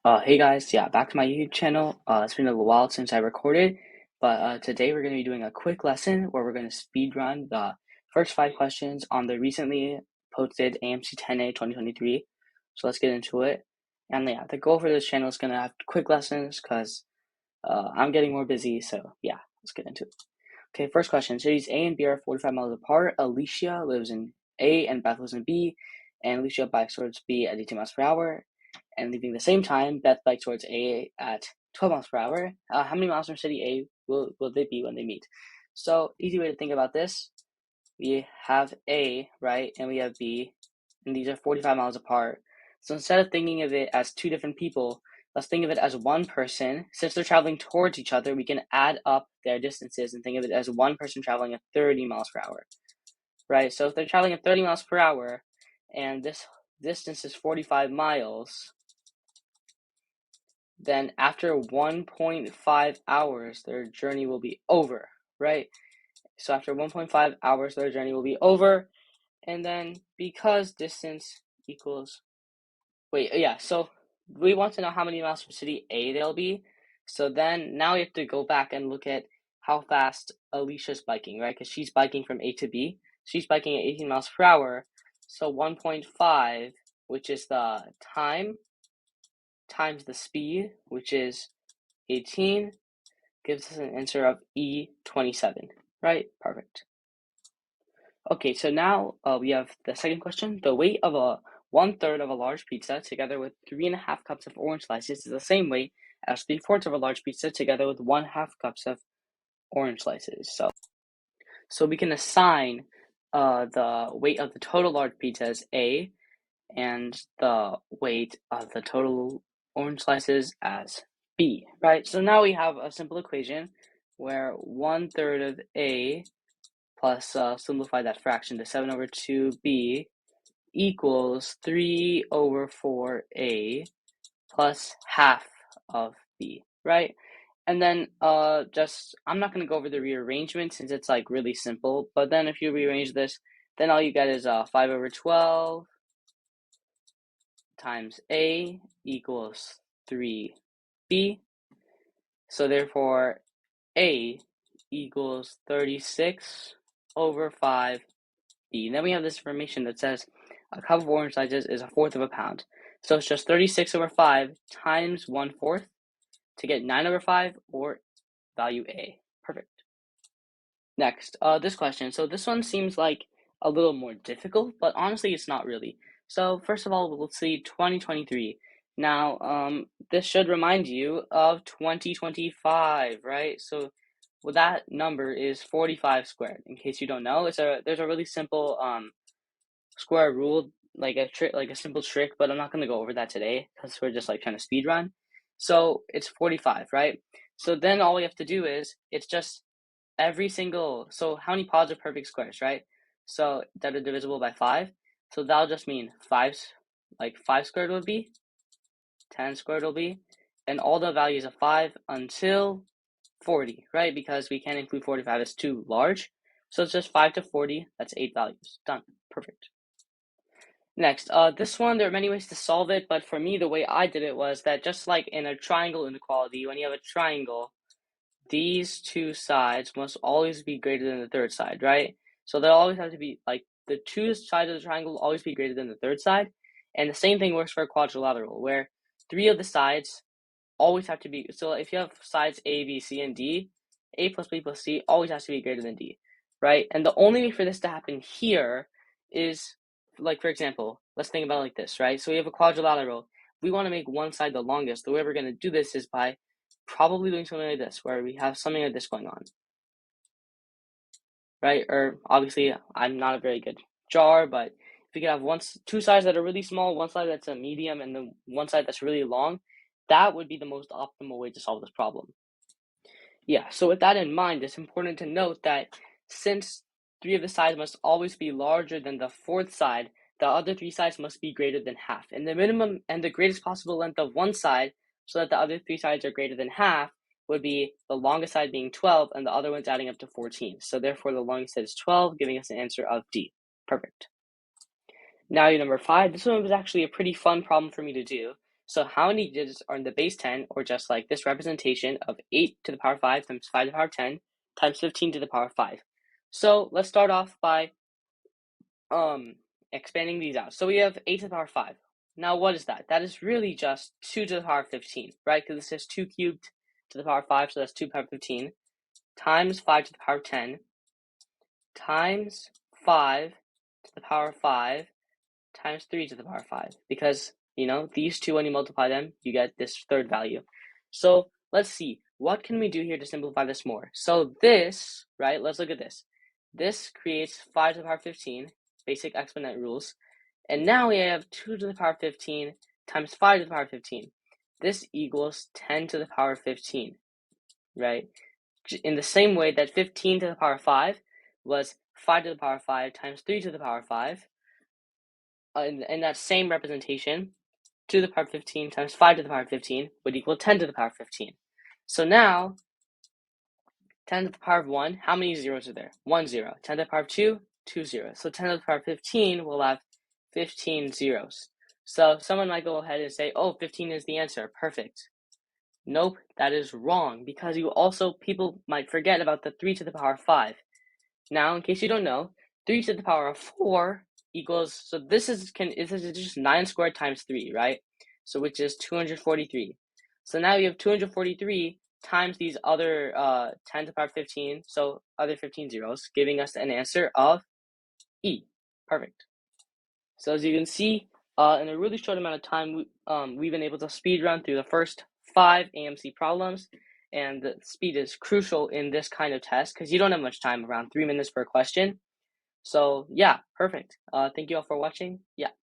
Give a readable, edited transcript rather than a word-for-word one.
Hey guys, yeah, back to my YouTube channel. It's been a little while since I recorded, but today we're going to be doing a quick lesson where we're going to speed run the first 5 questions on the recently posted AMC 10A 2023. So let's get into it. And yeah, the goal for this channel is going to have quick lessons because I'm getting more busy. So yeah, let's get into it. Okay, first question. Cities A and B are 45 miles apart. Alicia lives in A and Beth lives in B, and Alicia bikes towards B at 18 miles per hour. And leaving the same time, Beth bikes towards A at 12 miles per hour. How many miles from city A will they be when they meet? So, easy way to think about this. We have A, right, and we have B, and these are 45 miles apart. So instead of thinking of it as two different people, let's think of it as one person. Since they're traveling towards each other, we can add up their distances and think of it as one person traveling at 30 miles per hour, right? So if they're traveling at 30 miles per hour, and this distance is 45 miles, then after 1.5 hours, their journey will be over, right? So after 1.5 hours, their journey will be over. And then because distance equals, so we want to know how many miles from city A they'll be. So then now we have to go back and look at how fast Alicia's biking, right? Because she's biking from A to B. She's biking at 18 miles per hour. So 1.5, which is the time, times the speed, which is 18, gives us an answer of E27, right? Perfect. Okay, so now we have the second question. The weight of a 1/3 of a large pizza together with 3.5 cups of orange slices is the same weight as 3/4 of a large pizza together with 1/2 cups of orange slices. So we can assign the weight of the total large pizza as A and the weight of the total orange slices as B, right? So now we have a simple equation where 1/3 of A plus simplify that fraction to 7 over 2b equals 3 over 4a plus half of b, right? And then I'm not going to go over the rearrangement since it's like really simple, but then if you rearrange this, then all you get is 5 over 12 times a equals 3b. So therefore a equals 36 over 5. And then we have this information that says a cup of orange slices is 1/4 of a pound. So it's just 36 over 5 times 1/4 to get 9 over 5 or value A. Perfect. Next, this question. So this one seems like a little more difficult, but honestly, it's not really. So first of all, let's see 2023. Now, this should remind you of 2025, right? So well, that number is 45 squared. In case you don't know, there's a really simple square rule, like a simple trick, but I'm not gonna go over that today because we're just like trying to speed run. So it's 45, right? So then all we have to do is it's just so how many pods are perfect squares, right? So that are divisible by 5. So that'll just mean 5 squared would be 10 squared will be, and all the values of 5 until 40, right? Because we can't include 45, it's too large. So it's just 5 to 40, that's 8 values. Done. Perfect. Next, this one, there are many ways to solve it, but for me, the way I did it was that just like in a triangle inequality, when you have a triangle, these two sides must always be greater than the third side, right? So they'll always have to be, like, the two sides of the triangle will always be greater than the third side, and the same thing works for a quadrilateral, where 3 of the sides always have to be, so if you have sides A, B, C, and D, A plus B plus C always has to be greater than D, right? And the only way for this to happen here is, like, for example, let's think about it like this, right? So we have a quadrilateral. We want to make one side the longest. The way we're going to do this is by probably doing something like this, where we have something like this going on, right? Or obviously, I'm not a very good jar, but if we could have two sides that are really small, one side that's a medium, and then one side that's really long, that would be the most optimal way to solve this problem. Yeah, so with that in mind, it's important to note that since 3 of the sides must always be larger than the 4th side, the other 3 sides must be greater than half. And the minimum and the greatest possible length of one side, so that the other 3 sides are greater than half, would be the longest side being 12 and the other ones adding up to 14. So therefore, the longest side is 12, giving us an answer of D. Perfect. Now, number 5. This one was actually a pretty fun problem for me to do. So how many digits are in the base 10, or just like this representation of 8 to the power 5 times 5 to the power 10 times 15 to the power 5. So let's start off by expanding these out. So we have 8 to the power 5. Now what is that? That is really just 2 to the power 15, right? Because this is 2 cubed to the power 5, so that's 2 to the power 15, times 5 to the power 10, times 5 to the power 5, times 3 to the power 5. Because, these two, when you multiply them, you get this third value. So let's see. What can we do here to simplify this more? So this, right, let's look at this. This creates 5 to the power 15, basic exponent rules. And now we have 2 to the power 15 times 5 to the power 15. This equals 10 to the power 15, right? In the same way that 15 to the power 5 was 5 to the power 5 times 3 to the power 5. In that same representation, 2 to the power 15 times 5 to the power 15 would equal 10 to the power 15. So now, 10 to the power of 1, how many zeros are there? 1 0. 10 to the power of 2, 2 zeros. So 10 to the power of 15 will have 15 zeros. So someone might go ahead and say, oh, 15 is the answer. Perfect. Nope, that is wrong, because people might forget about the 3 to the power of 5. Now, in case you don't know, 3 to the power of 4 equals, so this is just 9 squared times 3, right? So which is 243. So now you have 243 times these other 10 to the power 15, so other 15 zeros, giving us an answer of E. Perfect. So as you can see, in a really short amount of time, we've been able to speed run through the first 5 AMC problems, and the speed is crucial in this kind of test because you don't have much time, around 3 minutes per question. So yeah, perfect. Thank you all for watching. Yeah.